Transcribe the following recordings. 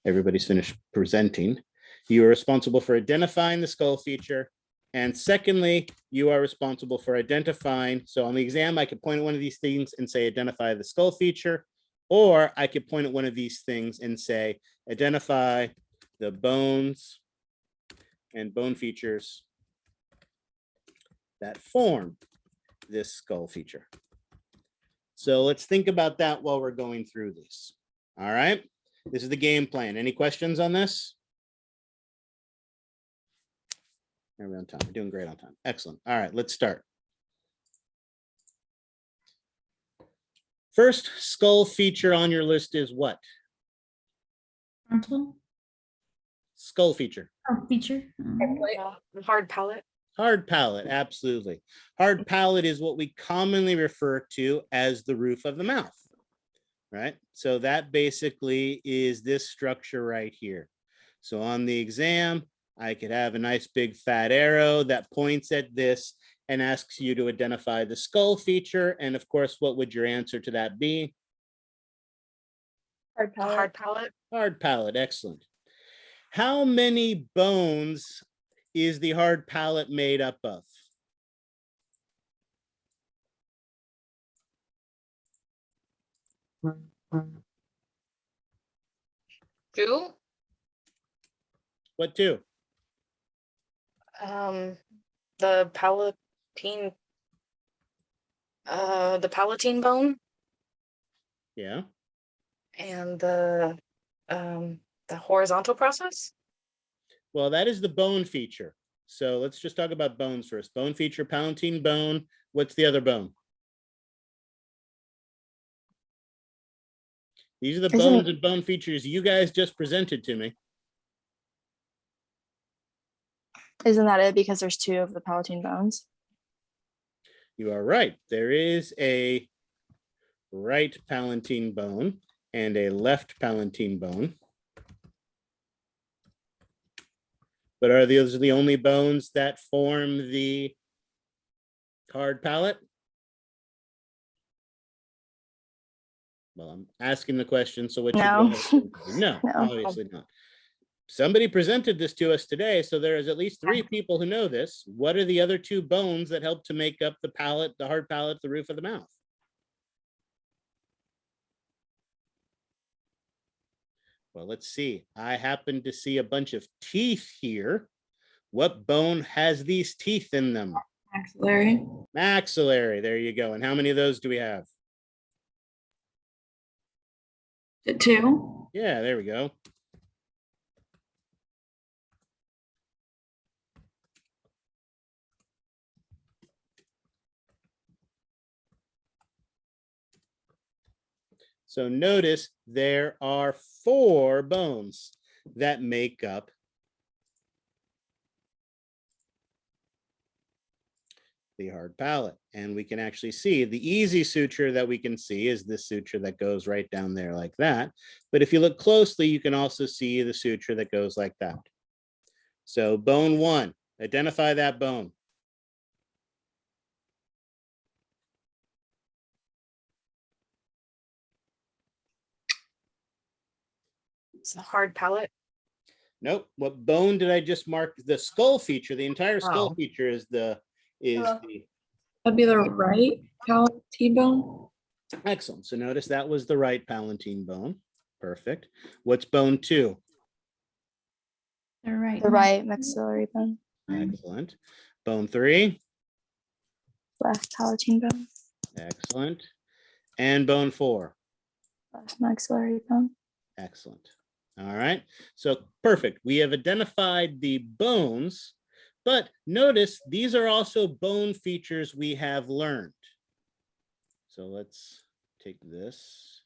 everybody's finished presenting. You are responsible for identifying the skull feature. And secondly, you are responsible for identifying. So on the exam, I could point at one of these things and say, identify the skull feature, or I could point at one of these things and say, identify the bones and bone features that form this skull feature. So let's think about that while we're going through this. All right, this is the game plan. Any questions on this? We're on time. We're doing great on time. Excellent. All right, let's start. First skull feature on your list is what? Frontal. Skull feature. Oh, feature. Hard palate. Hard palate, absolutely. Hard palate is what we commonly refer to as the roof of the mouth, right? So that basically is this structure right here. So on the exam, I could have a nice big fat arrow that points at this and asks you to identify the skull feature. And of course, what would your answer to that be? Hard palate. Hard palate. Hard palate, excellent. How many bones is the hard palate made up of? Two. What two? The palatine. The palatine bone. Yeah. And the horizontal process. Well, that is the bone feature. So let's just talk about bones first. Bone feature, palatine bone. What's the other bone? These are the bones and bone features you guys just presented to me. Isn't that it? Because there's two of the palatine bones. You are right. There is a right palatine bone and a left palatine bone. But are those the only bones that form the hard palate? Well, I'm asking the question, so what No. No, No. obviously not. Somebody presented this to us today, so there is at least 3 people who know this. What are the other 2 bones that help to make up the palate, the hard palate, the roof of the mouth? Well, let's see. I happen to see a bunch of teeth here. What bone has these teeth in them? Maxillary. Maxillary, there you go. And how many of those do we have? 2. Yeah, there we go. So notice there are 4 bones that make up the hard palate. And we can actually see the easy suture that we can see is this suture that goes right down there like that. But if you look closely, you can also see the suture that goes like that. So bone 1, identify that bone. It's the hard palate. Nope. What bone did I just mark? The skull feature, the entire skull feature is the That'd be the right palatine bone. excellent. So notice that was the right palatine bone. Perfect. What's bone 2? The right. The right maxillary bone. Excellent. Bone 3? Left palatine bone. Excellent. And bone 4? Left maxillary bone. Excellent. All right. So perfect. We have identified the bones, but notice these are also bone features we have learned. So let's take this,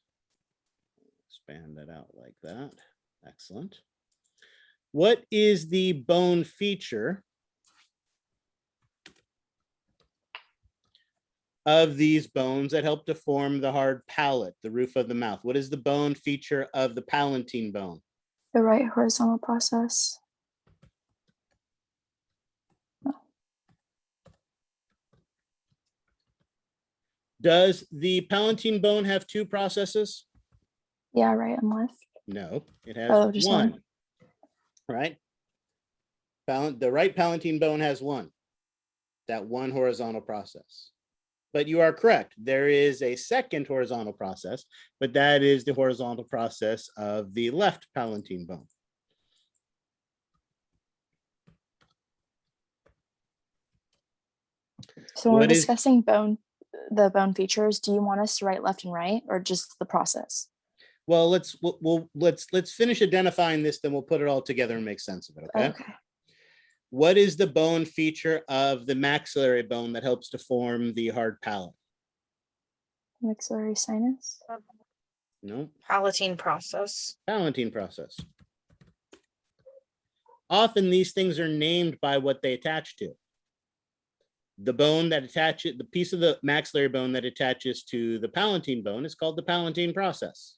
expand that out like that. Excellent. What is the bone feature of these bones that help to form the hard palate, the roof of the mouth? What is the bone feature of the palatine bone? The right horizontal process. Does the palatine bone have 2 processes? Yeah, right and left. No, it has Oh, just one. one. Right? The right palatine bone has one. That one horizontal process. But you are correct. There is a second horizontal process, but that is the horizontal process of the left palatine bone. So when we're What is- discussing the bone features, do you want us to write left and right or just the process? Well, let's finish identifying this, then we'll put it all together and make sense of it. Okay. Okay. What is the bone feature of the maxillary bone that helps to form the hard palate? Maxillary sinus. No, Palatine process. palatine process. Often these things are named by what they attach to. The bone that attaches, the piece of the maxillary bone that attaches to the palatine bone is called the palatine process.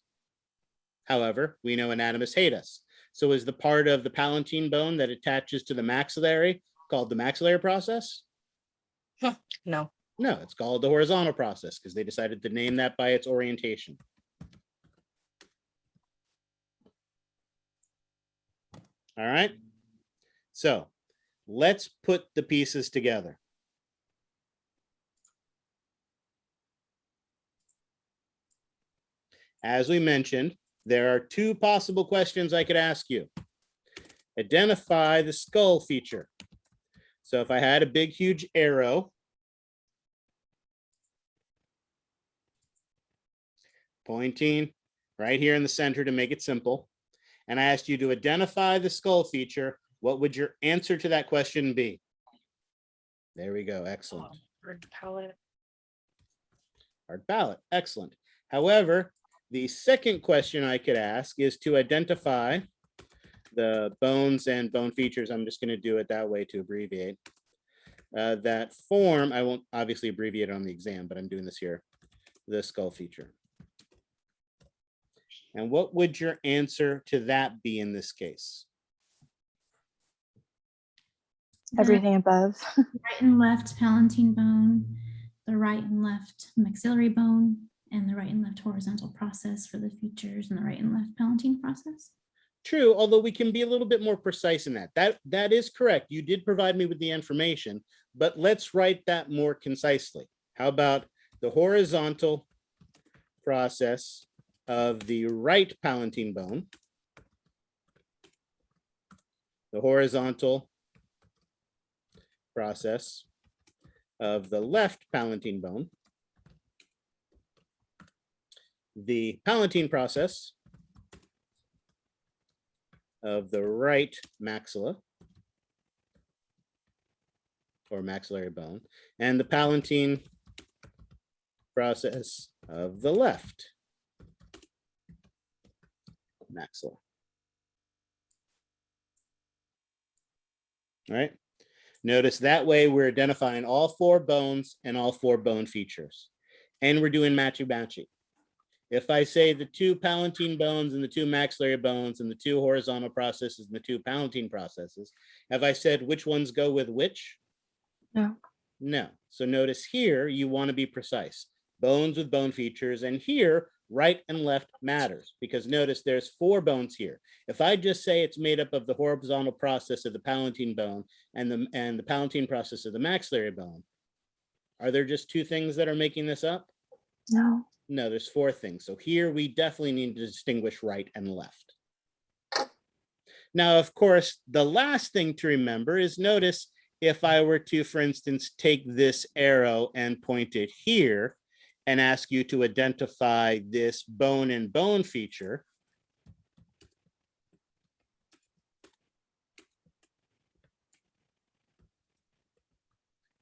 However, we know anatomists hate us. So is the part of the palatine bone that attaches to the maxillary called the maxillary process? No. No, it's called the horizontal process because they decided to name that by its orientation. All right. So let's put the pieces together. As we mentioned, there are two possible questions I could ask you. Identify the skull feature. So if I had a big, huge arrow pointing right here in the center to make it simple, and I asked you to identify the skull feature, what would your answer to that question be? There we go. Excellent. Hard palate. Hard palate. Excellent. However, the second question I could ask is to identify the bones and bone features. I'm just going to do it that way to abbreviate. That form, I won't obviously abbreviate it on the exam, but I'm doing this here, the skull feature. And what would your answer to that be in this case? Everything above. Right and left palatine bone, the right and left maxillary bone, and the right and left horizontal process for the features, and the right and left palatine process. True, although we can be a little bit more precise in that. That is correct. You did provide me with the information, but let's write that more concisely. How about the horizontal process of the right palatine bone, the horizontal process of the left palatine bone, the palatine process of the right maxilla or maxillary bone, and the palatine process of the left maxilla. All right. Notice that way we're identifying all four bones and all four bone features. And we're doing matchy-matchy. If I say the two palatine bones and the two maxillary bones and the two horizontal processes and the two palatine processes, have I said which ones go with which? No. No. So notice here, you want to be precise. Bones with bone features, and here, right and left matters, because notice there's four bones here. If I just say it's made up of the horizontal process of the palatine bone and the palatine process of the maxillary bone, are there just two things that are making this up? No. No, there's four things. So here we definitely need to distinguish right and left. Now, of course, the last thing to remember is notice if I were to, for instance, take this arrow and point it here and ask you to identify this bone and bone feature,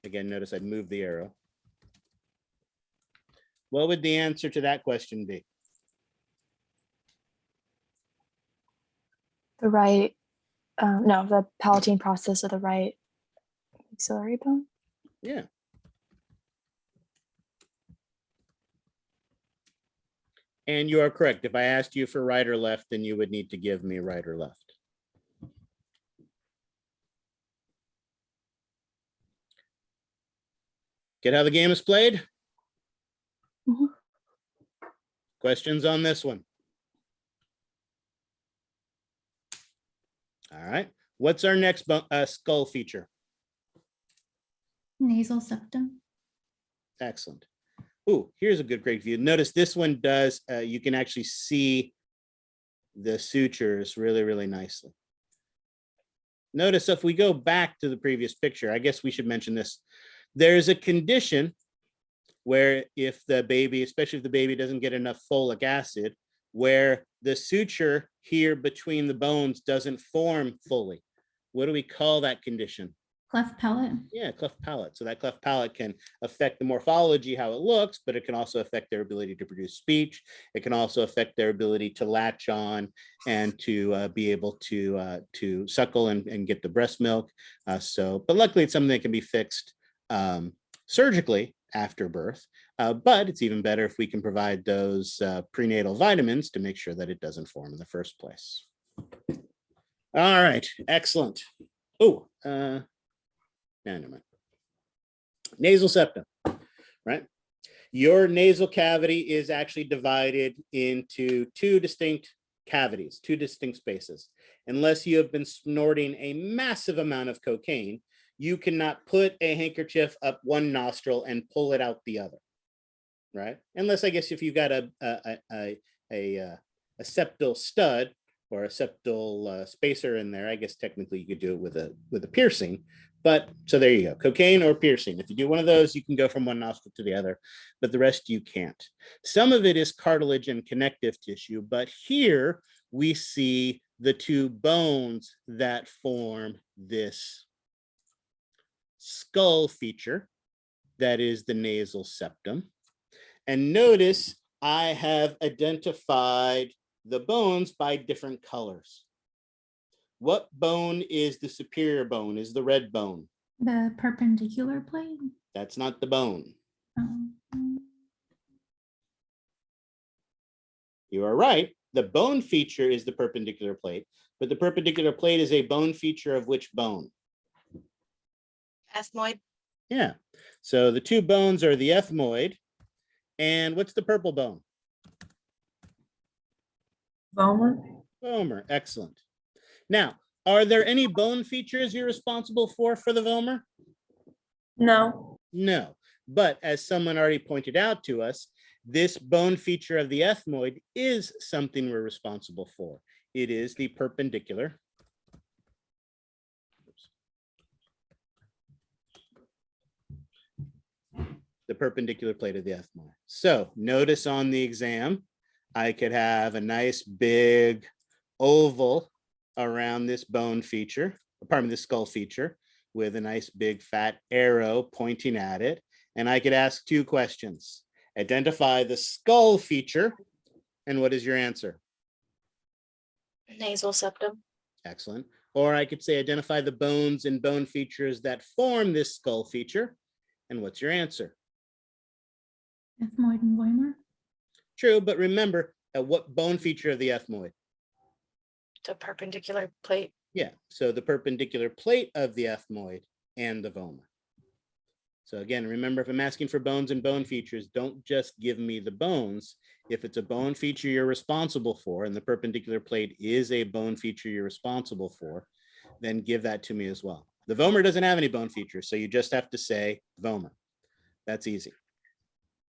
again, notice I'd move the arrow. What would the answer to that question be? The right, no, the palatine process of the right maxillary bone. Yeah. And you are correct. If I asked you for right or left, then you would need to give me right or left. Get how the game is played? Mhm. Questions on this one? All right. What's our next skull feature? Nasal septum. Excellent. Ooh, here's a good great view. Notice this one does, you can actually see the sutures really, really nicely. Notice if we go back to the previous picture, I guess we should mention this. There's a condition where if the baby, especially if the baby doesn't get enough folic acid, where the suture here between the bones doesn't form fully. What do we call that condition? Cleft palate. Yeah, cleft palate. So that cleft palate can affect the morphology, how it looks, but it can also affect their ability to produce speech. It can also affect their ability to latch on and to be able to suckle and get the breast milk. But luckily it's something that can be fixed surgically after birth. But it's even better if we can provide those prenatal vitamins to make sure that it doesn't form in the first place. All right, excellent. Oh, no, never mind. Nasal septum, right? Your nasal cavity is actually divided into two distinct cavities, two distinct spaces. Unless you have been snorting a massive amount of cocaine, you cannot put a handkerchief up one nostril and pull it out the other, right? Unless I guess if you've got a septal stud or a septal spacer in there, I guess technically you could do it with a piercing. But so there you go, cocaine or piercing. If you do one of those, you can go from one nostril to the other, but the rest you can't. Some of it is cartilage and connective tissue, but here we see the two bones that form this skull feature that is the nasal septum. And notice I have identified the bones by different colors. What bone is the superior bone? Is the red bone? The perpendicular plate. That's not the bone. You are right. The bone feature is the perpendicular plate, but the perpendicular plate is a bone feature of which bone? Ethmoid. Yeah. So the two bones are the ethmoid. And what's the purple bone? Vomer. Vomer. Excellent. Now, are there any bone features you're responsible for the vomer? No. No. But as someone already pointed out to us, this bone feature of the ethmoid is something we're responsible for. It is the perpendicular. The perpendicular plate of the ethmoid. So notice on the exam, I could have a nice big oval around this bone feature, pardon me, the skull feature, with a nice big fat arrow pointing at it. And I could ask two questions. Identify the skull feature, and what is your answer? Nasal septum. Excellent. Or I could say identify the bones and bone features that form this skull feature, and what's your answer? Ethmoid and vomer. True, but remember, what bone feature of the ethmoid? The perpendicular plate. Yeah, so the perpendicular plate of the ethmoid and the vomer. So again, remember, if I'm asking for bones and bone features, don't just give me the bones. If it's a bone feature you're responsible for, and the perpendicular plate is a bone feature you're responsible for, then give that to me as well. The vomer doesn't have any bone features, so you just have to say vomer. That's easy.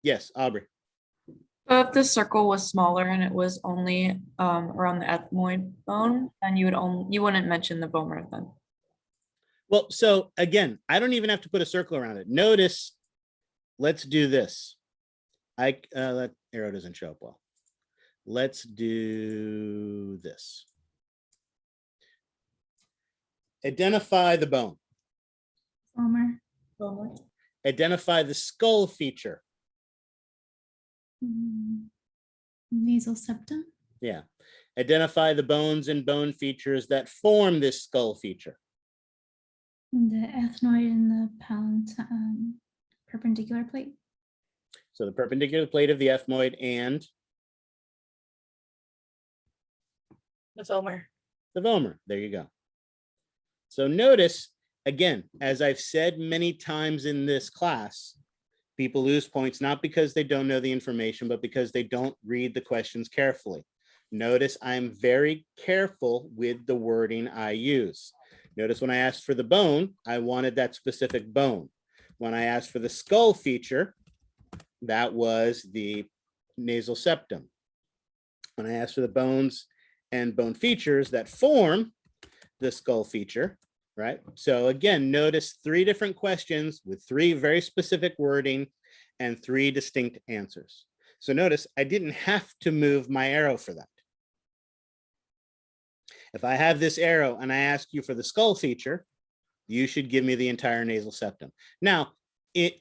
Yes, Aubrey. So if the circle was smaller and it was only around the ethmoid bone, then you wouldn't mention the vomer then. Well, so again, I don't even have to put a circle around it. Notice, let's do this. That arrow doesn't show up well. Let's do this. Identify the bone. Vomer. Vomer. Identify the skull feature. Nasal septum. Yeah. Identify the bones and bone features that form this skull feature. The ethmoid and the perpendicular plate. So the perpendicular plate of the ethmoid and The vomer. the vomer. There you go. So notice, again, as I've said many times in this class, people lose points not because they don't know the information, but because they don't read the questions carefully. Notice I'm very careful with the wording I use. Notice when I asked for the bone, I wanted that specific bone. When I asked for the skull feature, that was the nasal septum. When I asked for the bones and bone features that form the skull feature, right? So again, notice 3 different questions with 3 very specific wording and 3 distinct answers. So notice I didn't have to move my arrow for that. If I have this arrow and I ask you for the skull feature, you should give me the entire nasal septum. Now,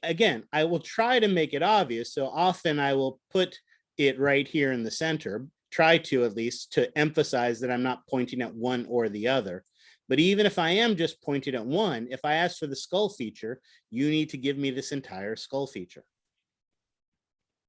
again, I will try to make it obvious. So often I will put it right here in the center, try to at least to emphasize that I'm not pointing at one or the other. But even if I am just pointing at one, if I ask for the skull feature, you need to give me this entire skull feature.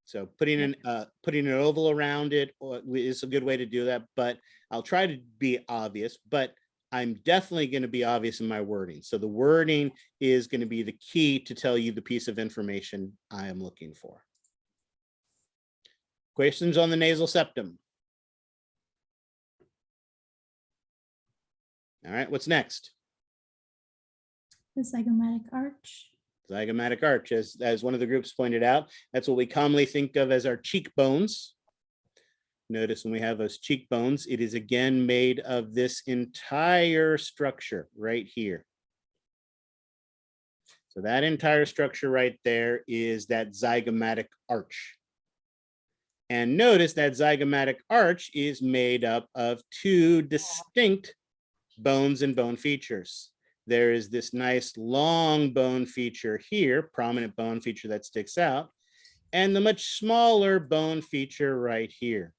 So putting an oval around it is a good way to do that, but I'll try to be obvious, but I'm definitely going to be obvious in my wording. So the wording is going to be the key to tell you the piece of information I am looking for. Questions on the nasal septum? All right, what's next? The zygomatic arch. Zygomatic arch, as one of the groups pointed out, that's what we commonly think of as our cheekbones. Notice when we have those cheekbones, it is again made of this entire structure right here. So that entire structure right there is that zygomatic arch. And notice that zygomatic arch is made up of 2 distinct bones and bone features. There is this nice long bone feature here, prominent bone feature that sticks out, and the much smaller bone feature right here.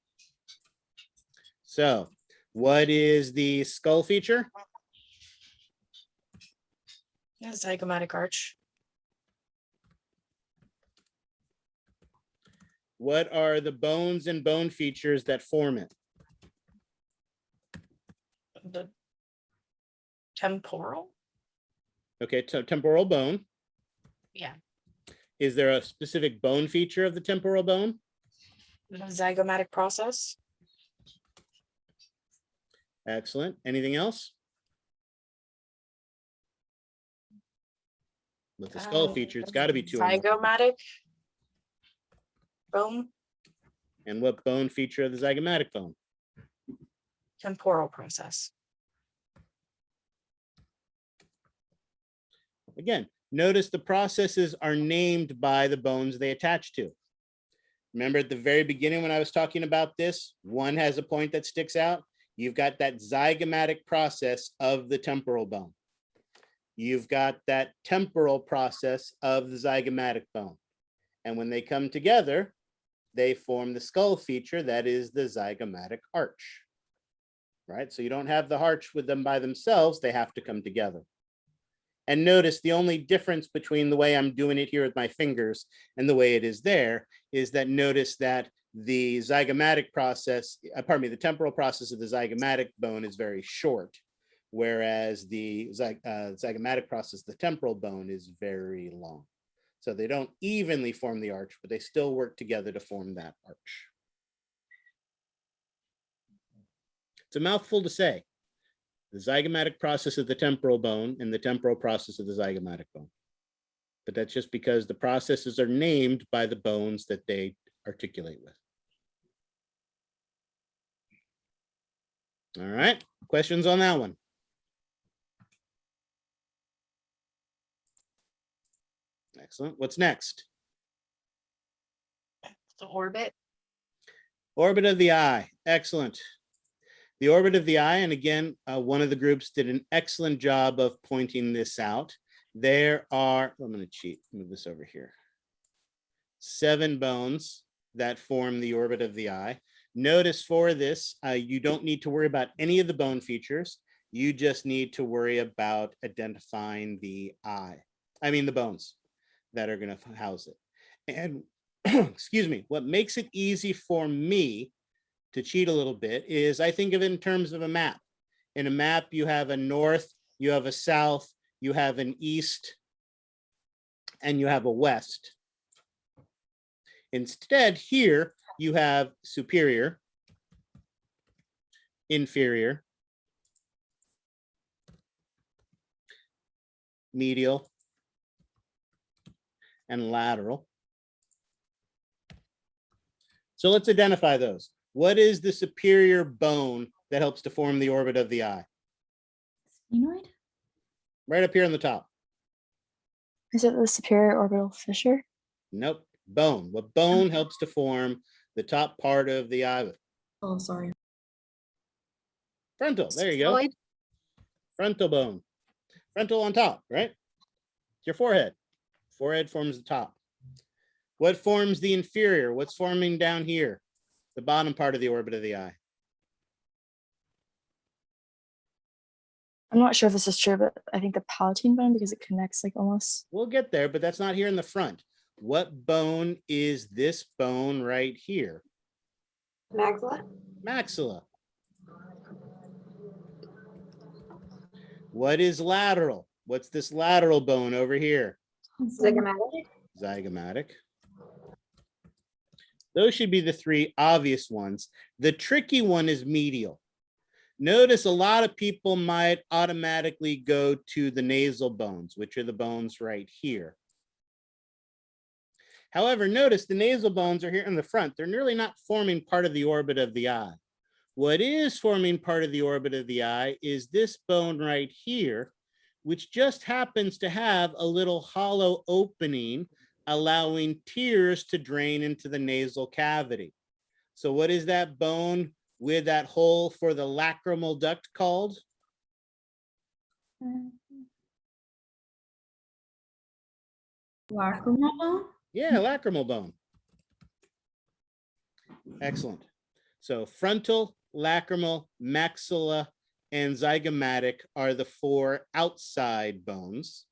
So what is the skull feature? Yeah, zygomatic arch. What are the bones and bone features that form it? The temporal. Okay, so temporal bone. Yeah. Is there a specific bone feature of the temporal bone? The zygomatic process. Excellent. Anything else? With the skull feature, it's got to be 2 or more. Zygomatic bone. And what bone feature of the zygomatic bone? Temporal process. Again, notice the processes are named by the bones they attach to. Remember at the very beginning when I was talking about this, one has a point that sticks out. You've got that zygomatic process of the temporal bone. You've got that temporal process of the zygomatic bone. And when they come together, they form the skull feature that is the zygomatic arch. Right? So you don't have the arch with them by themselves, they have to come together. And notice the only difference between the way I'm doing it here with my fingers and the way it is there is that notice that the zygomatic process, the temporal process of the zygomatic bone is very short, whereas the zygomatic process, the temporal bone, is very long. So they don't evenly form the arch, but they still work together to form that arch. It's a mouthful to say. The zygomatic process of the temporal bone and the temporal process of the zygomatic bone. But that's just because the processes are named by the bones that they articulate with. All right, questions on that one? Excellent. What's next? The orbit. Orbit of the eye. Excellent. The orbit of the eye, and again, one of the groups did an excellent job of pointing this out. There are, I'm going to cheat, move this over here. 7 bones that form the orbit of the eye. Notice for this, you don't need to worry about any of the bone features. You just need to worry about identifying the bones that are going to house it. And excuse me, what makes it easy for me to cheat a little bit is I think of it in terms of a map. In a map, you have a north, you have a south, you have an east, and you have a west. Instead, here you have superior, inferior, medial, and lateral. So let's identify those. What is the superior bone that helps to form the orbit of the eye? Sphenoid? Right up here on the top. Is it the superior orbital fissure? Nope. Bone. What bone helps to form the top part of the eye? Oh, sorry. Frontal. There you go. Sigmoid. Frontal bone. Frontal on top, right? Your forehead. Forehead forms the top. What forms the inferior? What's forming down here? The bottom part of the orbit of the eye. I'm not sure if this is true, but I think the palatine bone, because it connects like almost. We'll get there, but that's not here in the front. What bone is this bone right here? Maxilla. Maxilla. What is lateral? What's this lateral bone over here? Zygomatic. Zygomatic. Those should be the three obvious ones. The tricky one is medial. Notice a lot of people might automatically go to the nasal bones, which are the bones right here. However, notice the nasal bones are here in the front. They're nearly not forming part of the orbit of the eye. What is forming part of the orbit of the eye is this bone right here, which just happens to have a little hollow opening, allowing tears to drain into the nasal cavity. So what is that bone with that hole for the lacrimal duct called? Lacrimal bone? Yeah, lacrimal bone. Excellent. So frontal, lacrimal, maxilla, and zygomatic are the four outside bones,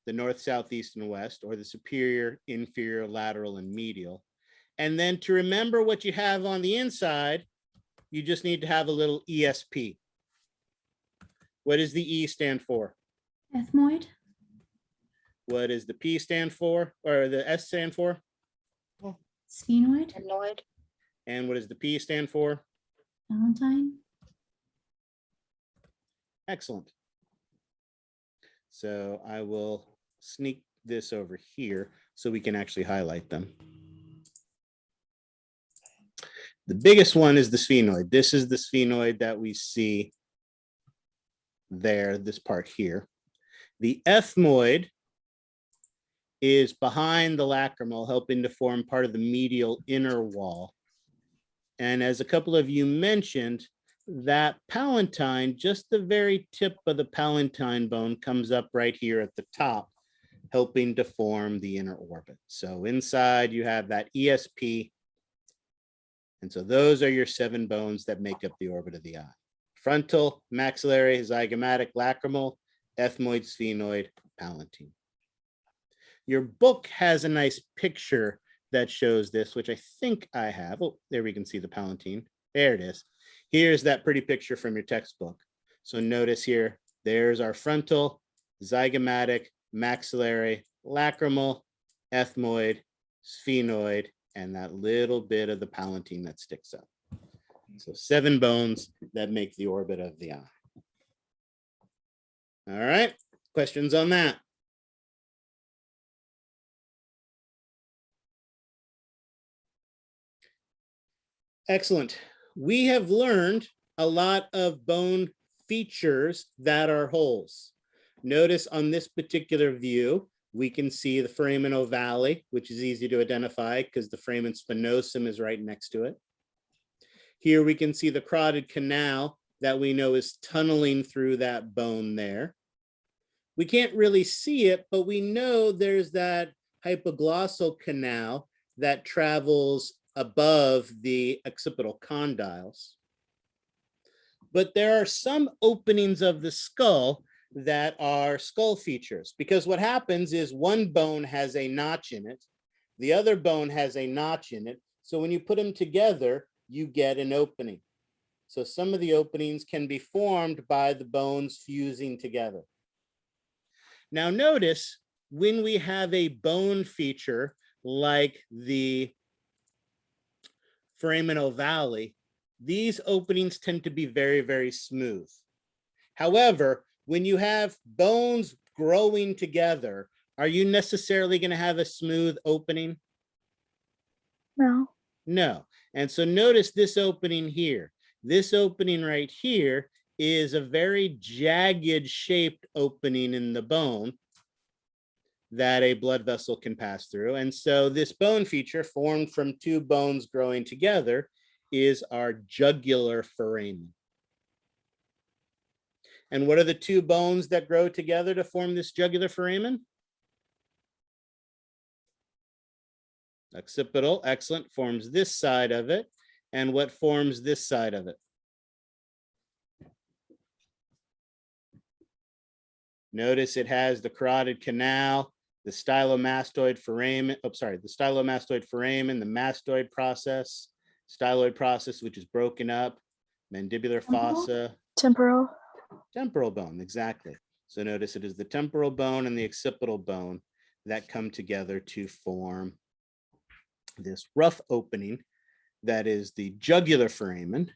the north, south, east, and west, or the superior, inferior, lateral, and medial. And then to remember what you have on the inside, you just need to have a little ESP. What does the E stand for? Ethmoid? What does the P stand for, or the S stand for? Sphenoid? Adenoid. And what does the P stand for? Palatine? Excellent. So I will sneak this over here so we can actually highlight them. The biggest one is the sphenoid. This is the sphenoid that we see there, this part here. The ethmoid is behind the lacrimal, helping to form part of the medial inner wall. And as a couple of you mentioned, that palatine, just the very tip of the palatine bone comes up right here at the top, helping to form the inner orbit. So inside you have that ESP. And so those are your 7 bones that make up the orbit of the eye. Frontal, maxillary, zygomatic, lacrimal, ethmoid, sphenoid, palatine. Your book has a nice picture that shows this, which I think I have. Oh, there we can see the palatine. There it is. Here's that pretty picture from your textbook. So notice here, there's our frontal, zygomatic, maxillary, lacrimal, ethmoid, sphenoid, and that little bit of the palatine that sticks up. So 7 bones that make the orbit of the eye. All right, questions on that? Excellent. We have learned a lot of bone features that are holes. Notice on this particular view, we can see the foramen ovale, which is easy to identify because the foramen spinosum is right next to it. Here we can see the carotid canal that we know is tunneling through that bone there. We can't really see it, but we know there's that hypoglossal canal that travels above the occipital condyles. But there are some openings of the skull that are skull features, because what happens is one bone has a notch in it, the other bone has a notch in it. So when you put them together, you get an opening. So some of the openings can be formed by the bones fusing together. Now notice when we have a bone feature like the foramen ovale, these openings tend to be very, very smooth. However, when you have bones growing together, are you necessarily going to have a smooth opening? No. No. And so notice this opening here. This opening right here is a very jagged shaped opening in the bone that a blood vessel can pass through. And so this bone feature formed from two bones growing together is our jugular foramen. And what are the two bones that grow together to form this jugular foramen? Occipital, excellent, forms this side of it. And what forms this side of it? Notice it has the carotid canal, the stylomastoid foramen, the stylomastoid foramen, the mastoid process, styloid process, which is broken up, mandibular fossa, Temporal. temporal bone, exactly. So notice it is the temporal bone and the occipital bone that come together to form this rough opening that is the jugular foramen.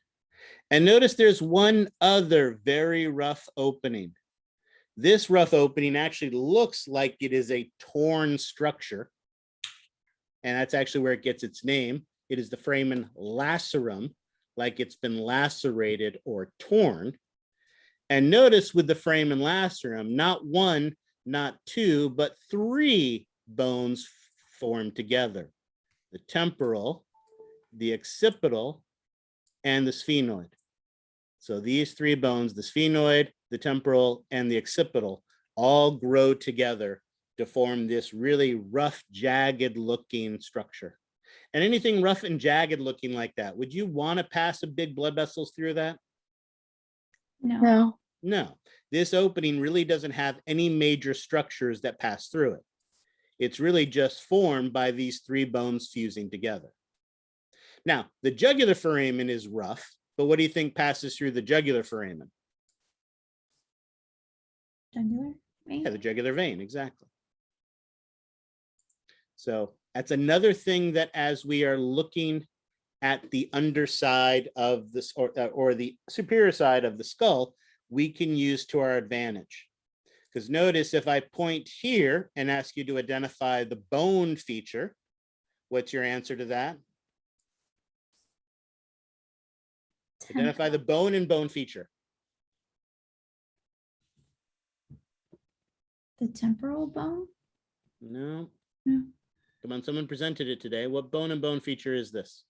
And notice there's one other very rough opening. This rough opening actually looks like it is a torn structure. And that's actually where it gets its name. It is the foramen lacerum, like it's been lacerated or torn. And notice with the foramen lacerum, not one, not two, but three bones form together. The temporal, the occipital, and the sphenoid. So these three bones, the sphenoid, the temporal, and the occipital, all grow together to form this really rough, jagged looking structure. And anything rough and jagged looking like that, would you want to pass a big blood vessels through that? No. No. No, this opening really doesn't have any major structures that pass through it. It's really just formed by these three bones fusing together. Now, the jugular foramen is rough, but what do you think passes through the jugular foramen? Jugular vein? Yeah, the jugular vein, exactly. So that's another thing that as we are looking at the underside of this or the superior side of the skull, we can use to our advantage. Because notice if I point here and ask you to identify the bone feature, what's your answer to that? Identify the bone and bone feature. The temporal bone? No. No. Come on, someone presented it today. What bone and bone feature is this?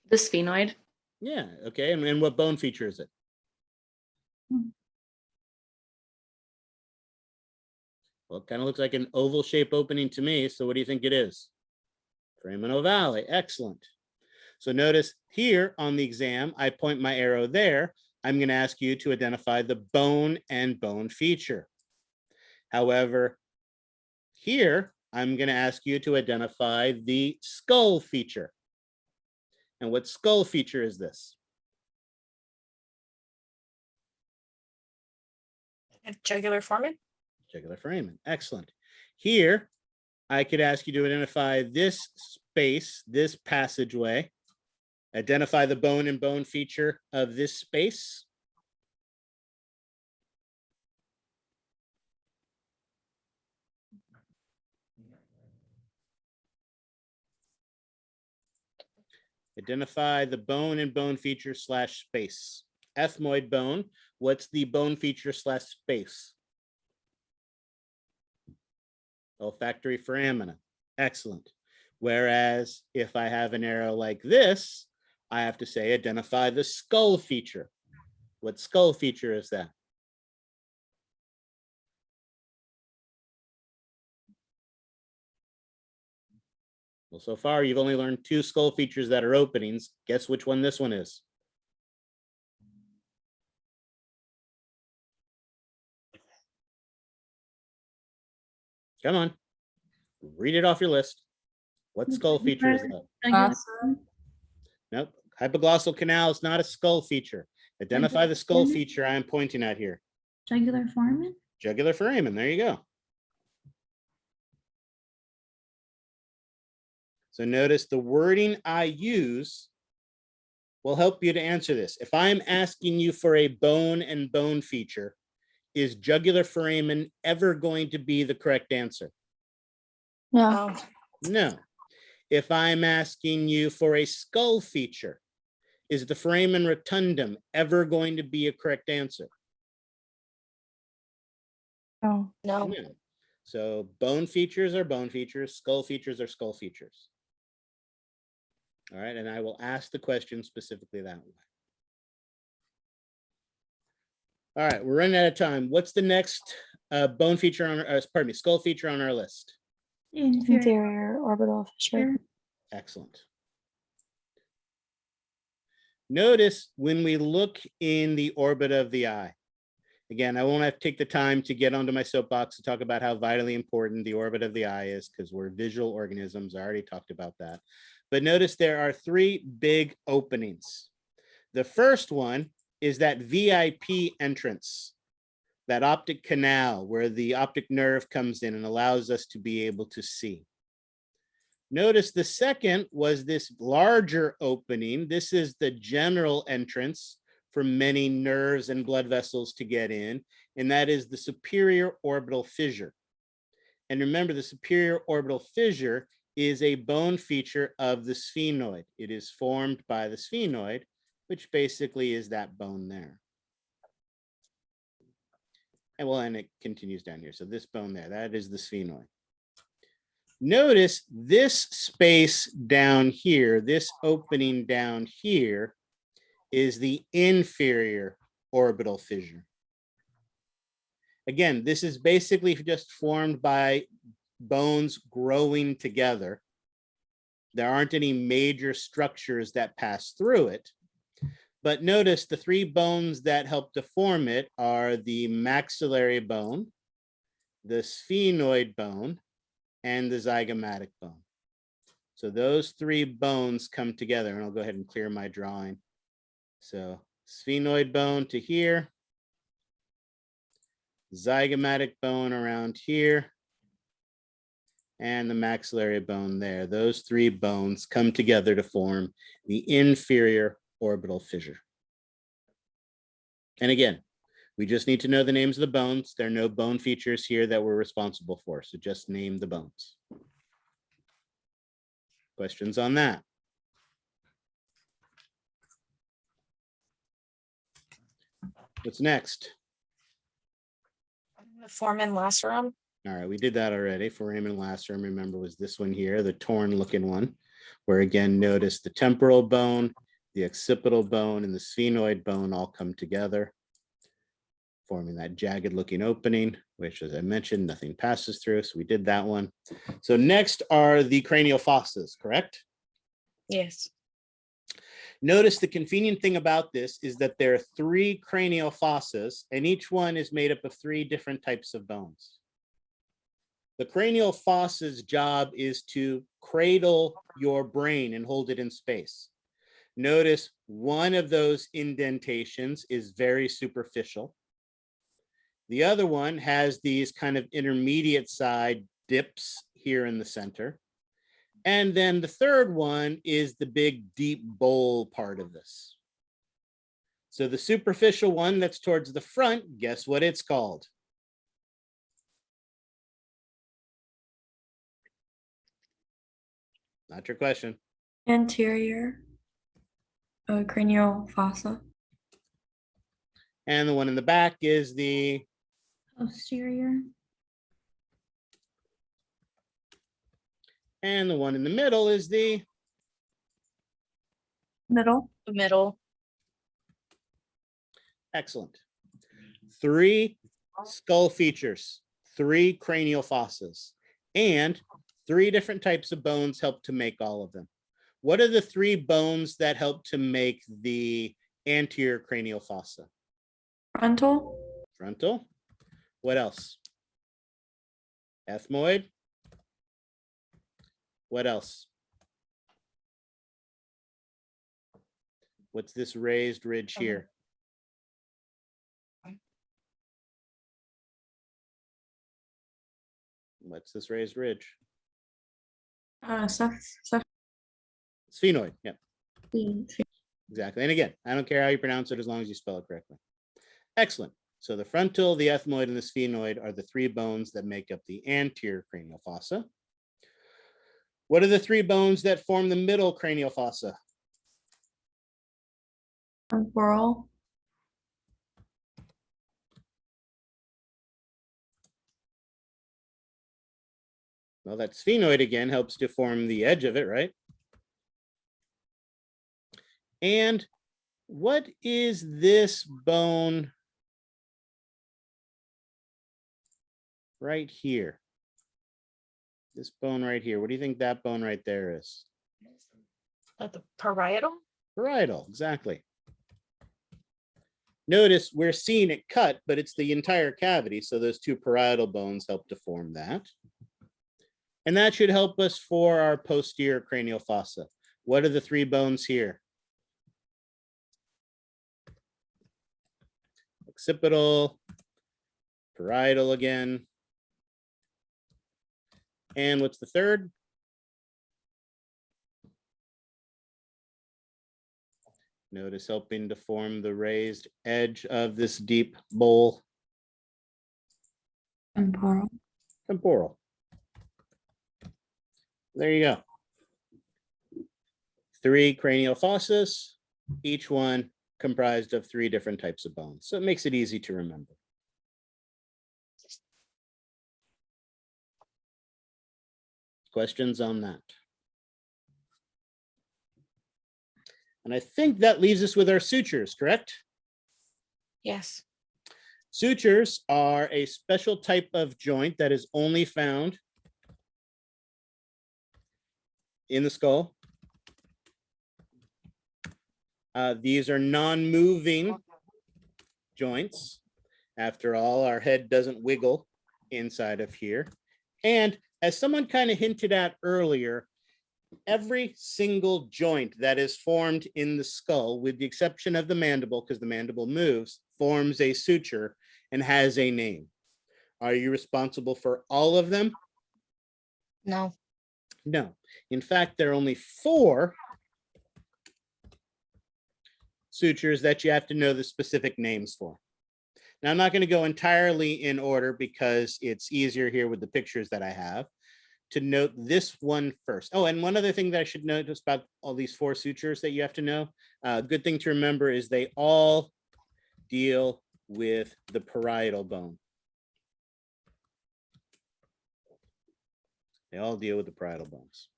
The sphenoid. Yeah, okay. And what bone feature is it? Well, it kind of looks like an oval shape opening to me. So what do you think it is? Foramen ovale. Excellent. So notice here on the exam, I point my arrow there. I'm going to ask you to identify the bone and bone feature. However, here, I'm going to ask you to identify the skull feature. And what skull feature is this? A jugular foramen. Jugular foramen. Excellent. Here, I could ask you to identify this space, this passageway. Identify the bone and bone feature of this space. Identify the bone and bone feature slash space. Ethmoid bone, what's the bone feature slash space? Olfactory foramina. Excellent. Whereas if I have an arrow like this, I have to say identify the skull feature. What skull feature is that? Well, so far you've only learned two skull features that are openings. Guess which one this one is? Come on, read it off your list. What skull feature is that? Jugular Fossa. Nope. Hypoglossal canal is not a skull feature. Identify the skull feature I am pointing at here. Jugular foramen? Jugular foramen. There you go. So notice the wording I use will help you to answer this. If I'm asking you for a bone and bone feature, is jugular foramen ever going to be the correct answer? No. Oh, No. If I'm asking you for a skull feature, is the foramen rotundum ever going to be a correct answer? No. no. No. So bone features are bone features, skull features are skull features. All right, and I will ask the question specifically that way. All right, we're running out of time. What's the next bone feature on, pardon me, skull feature on our list? Inferior orbital fissure. Excellent. Notice when we look in the orbit of the eye, again, I won't have to take the time to get onto my soapbox to talk about how vitally important the orbit of the eye is because we're visual organisms. I already talked about that. But notice there are three big openings. The first one is that VIP entrance, that optic canal where the optic nerve comes in and allows us to be able to see. Notice the second was this larger opening. This is the general entrance for many nerves and blood vessels to get in, and that is the superior orbital fissure. And remember, the superior orbital fissure is a bone feature of the sphenoid. It is formed by the sphenoid, which basically is that bone there. And well, and it continues down here. So this bone there, that is the sphenoid. Notice this space down here, this opening down here is the inferior orbital fissure. Again, this is basically just formed by bones growing together. There aren't any major structures that pass through it. But notice the three bones that help to form it are the maxillary bone, the sphenoid bone, and the zygomatic bone. So those three bones come together, and I'll go ahead and clear my drawing. So sphenoid bone to here, zygomatic bone around here, and the maxillary bone there. Those three bones come together to form the inferior orbital fissure. And again, we just need to know the names of the bones. There are no bone features here that we're responsible for, so just name the bones. Questions on that? What's next? The foramen lacerum. All right, we did that already. Foramen lacerum, remember, was this one here, the torn looking one, where again, notice the temporal bone, the occipital bone, and the sphenoid bone all come together, forming that jagged looking opening, which, as I mentioned, nothing passes through. So we did that one. So next are the cranial fossas, correct? Yes. Notice the convenient thing about this is that there are three cranial fossas, and each one is made up of three different types of bones. The cranial fossa's job is to cradle your brain and hold it in space. Notice one of those indentations is very superficial. The other one has these kind of intermediate side dips here in the center. And then the third one is the big deep bowl part of this. So the superficial one that's towards the front, guess what it's called? Not your question. Anterior cranial fossa. And the one in the back is the Posterior. and the one in the middle is the Middle. The middle. excellent. Three skull features, three cranial fossas, and three different types of bones help to make all of them. What are the three bones that help to make the anterior cranial fossa? Frontal. Frontal. What else? Ethmoid. What else? What's this raised ridge here? What's this raised ridge? Sphenoid. Yep, Ceph- exactly. And again, I don't care how you pronounce it as long as you spell it correctly. Excellent. So the frontal, the ethmoid, and the sphenoid are the three bones that make up the anterior cranial fossa. What are the three bones that form the middle cranial fossa? temporal, Well, that sphenoid again helps to form the edge of it, right? And what is this bone right here? This bone right here. What do you think that bone right there is? The parietal? Parietal, exactly. Notice we're seeing it cut, but it's the entire cavity. So those two parietal bones help to form that. And that should help us for our posterior cranial fossa. What are the three bones here? Occipital, parietal again. And what's the third? Notice helping to form the raised edge of this deep bowl. temporal. Temporal. There you go. Three cranial fossas, each one comprised of three different types of bones. So it makes it easy to remember. Questions on that? And I think that leaves us with our sutures, correct? Yes. Sutures are a special type of joint that is only found in the skull. These are non-moving joints. After all, our head doesn't wiggle inside of here. And as someone kind of hinted at earlier, every single joint that is formed in the skull, with the exception of the mandible, because the mandible moves, forms a suture and has a name. Are you responsible for all of them? No. No. In fact, there are only 4 sutures that you have to know the specific names for. Now, I'm not going to go entirely in order because it's easier here with the pictures that I have to note this one first. Oh, and one other thing that I should notice about all these 4 sutures that you have to know, good thing to remember is they all deal with the parietal bone. They all deal with the parietal bones.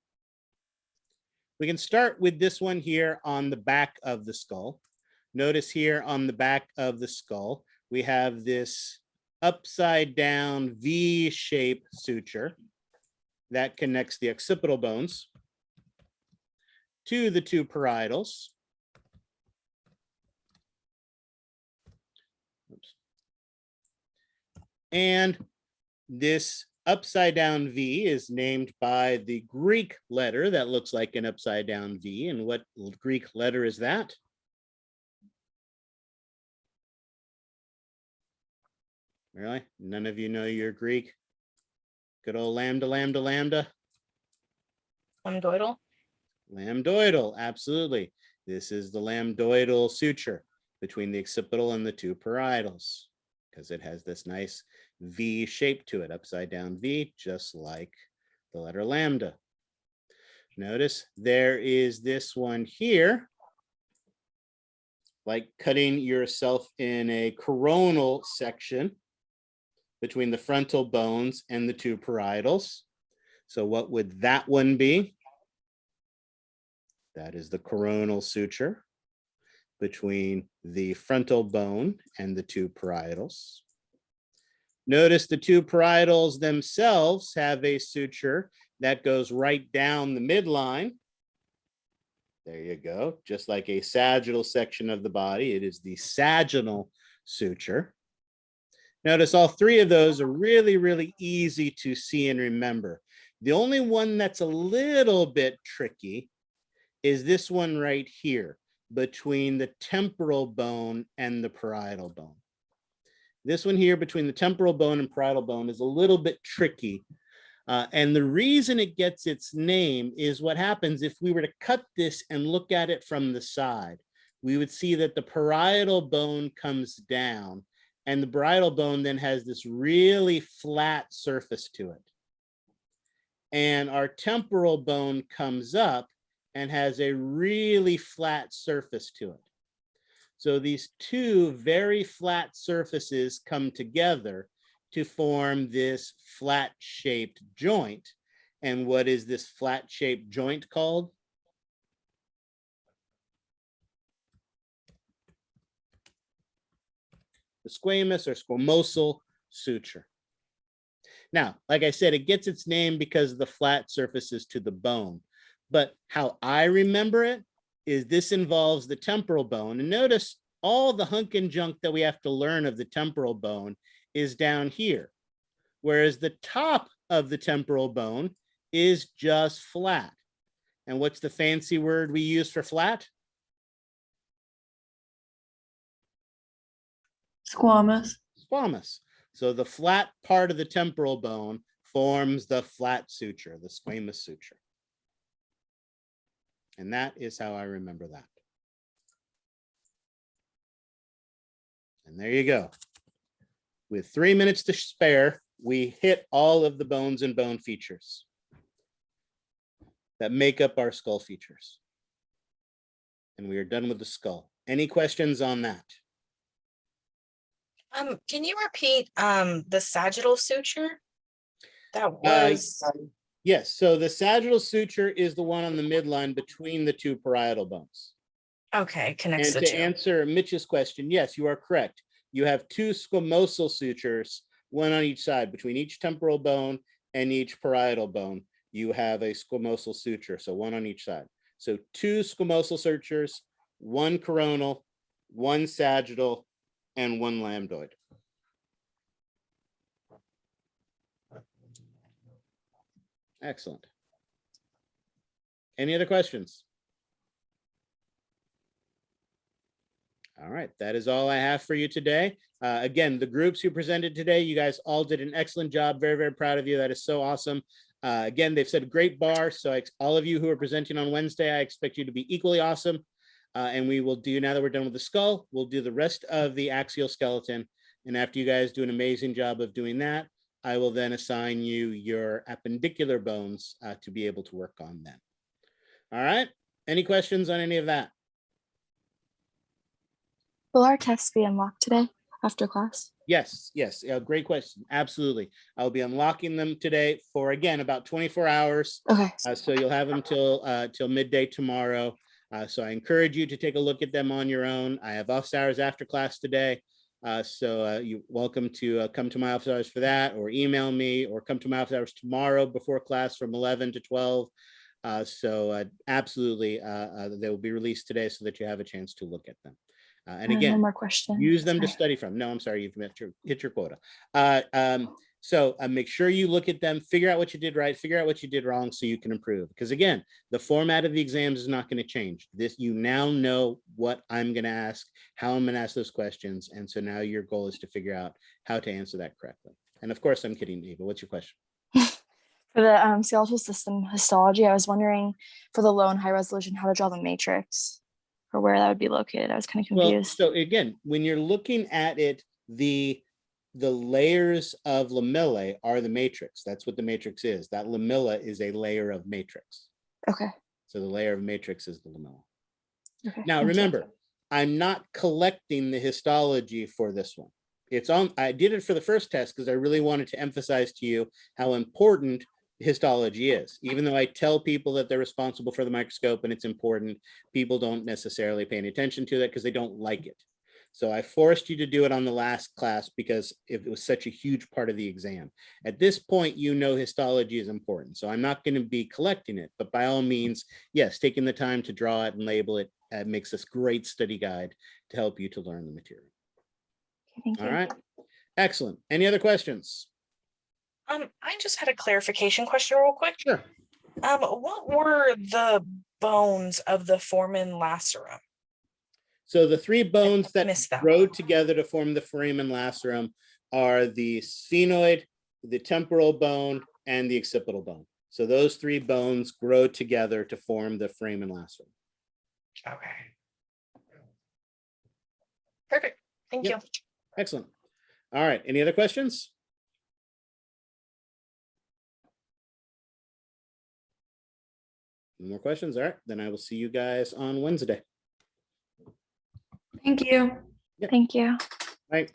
We can start with this one here on the back of the skull. Notice here on the back of the skull, we have this upside down V-shaped suture that connects the occipital bones to the 2 parietals. Oops. And this upside down V is named by the Greek letter that looks like an upside down V. And what Greek letter is that? Really? None of you know your Greek? Good old lambda, lambda, lambda. Lambdoidal? Lambdoidal, absolutely. This is the lambdoidal suture between the occipital and the 2 parietals because it has this nice V shape to it, upside down V, just like the letter lambda. Notice there is this one here, like cutting yourself in a coronal section between the frontal bones and the 2 parietals. So what would that one be? That is the coronal suture between the frontal bone and the 2 parietals. Notice the 2 parietals themselves have a suture that goes right down the midline. There you go. Just like a sagittal section of the body, it is the sagittal suture. Notice all 3 of those are really, really easy to see and remember. The only one that's a little bit tricky is this one right here between the temporal bone and the parietal bone. This one here between the temporal bone and parietal bone is a little bit tricky And the reason it gets its name is what happens if we were to cut this and look at it from the side. We would see that the parietal bone comes down, and the parietal bone then has this really flat surface to it. And our temporal bone comes up and has a really flat surface to it. So these two very flat surfaces come together to form this flat shaped joint. And what is this flat shaped joint called? The squamous or squamosal suture. Now, like I said, it gets its name because of the flat surfaces to the bone. But how I remember it is this involves the temporal bone. And notice all the hunk and junk that we have to learn of the temporal bone is down here, whereas the top of the temporal bone is just flat. And what's the fancy word we use for flat? Squamous. Squamous. So the flat part of the temporal bone forms the flat suture, the squamous suture. And that is how I remember that. And there you go. With 3 minutes to spare, we hit all of the bones and bone features that make up our skull features. And we are done with the skull. Any questions on that? Can you repeat the sagittal suture? That was Yes, so the sagittal suture is the one on the midline between the two parietal bones. okay, connects And the to two. answer Mitch's question, yes, you are correct. You have two squamosal sutures, one on each side, between each temporal bone and each parietal bone. You have a squamosal suture, so one on each side. So two squamosal sutures, one coronal, one sagittal, and one lambdoid. Excellent. Any other questions? All right, that is all I have for you today. Again, the groups who presented today, you guys all did an excellent job. Very, very proud of you. That is so awesome. Again, they've set a great bar. So all of you who are presenting on Wednesday, I expect you to be equally awesome. And we will do, now that we're done with the skull, we'll do the rest of the axial skeleton. And after you guys do an amazing job of doing that, I will then assign you your appendicular bones to be able to work on them. All right. Any questions on any of that? Will our tests be unlocked today after class? Yes, yes. Great question. Absolutely. I'll be unlocking them today for, again, about 24 hours. Okay. So you'll have them till midday tomorrow. So I encourage you to take a look at them on your own. I have office hours after class today. So you're welcome to come to my office hours for that, or email me, or come to my office hours tomorrow before class from 11 to 12. Absolutely, they will be released today so that you have a chance to look at them. And No again, more questions. use them to Sorry. study from. No, I'm sorry, you've hit your quota. So make sure you look at them, figure out what you did right, figure out what you did wrong so you can improve. Because again, the format of the exams is not going to change. You now know what I'm going to ask, how I'm going to ask those questions. And so now your goal is to figure out how to answer that correctly. And of course, I'm kidding, Eva. What's your question? For the skeletal system histology, I was wondering for the low and high resolution, how to draw the matrix or where that would be located. I was kind of confused. Well, so again, when you're looking at it, the layers of lamellae are the matrix. That's what the matrix is. That lamella is a layer of matrix. Okay. So the layer of matrix is the lamella. Okay. Now, thank you. remember, I'm not collecting the histology for this one. It's on. I did it for the first test because I really wanted to emphasize to you how important histology is. Even though I tell people that they're responsible for the microscope and it's important, people don't necessarily pay any attention to that because they don't like it. So I forced you to do it on the last class because it was such a huge part of the exam. At this point, you know histology is important. So I'm not going to be collecting it, but by all means, yes, taking the time to draw it and label it makes this great study guide to help you to learn the material. Okay, thank you. All right. Excellent. Any other questions? I just had a clarification question real quick. Sure. What were the bones of the foramen lacerum? So the three bones that missed that grow one. together to form the foramen lacerum are the sphenoid, the temporal bone, and the occipital bone. So those three bones grow together to form the frame and lacerum. Okay. Perfect. Thank Yep. you. Excellent. All right. Any other questions? No more questions? All right. Then I will see you guys on Wednesday. Thank you. Thank you. Right.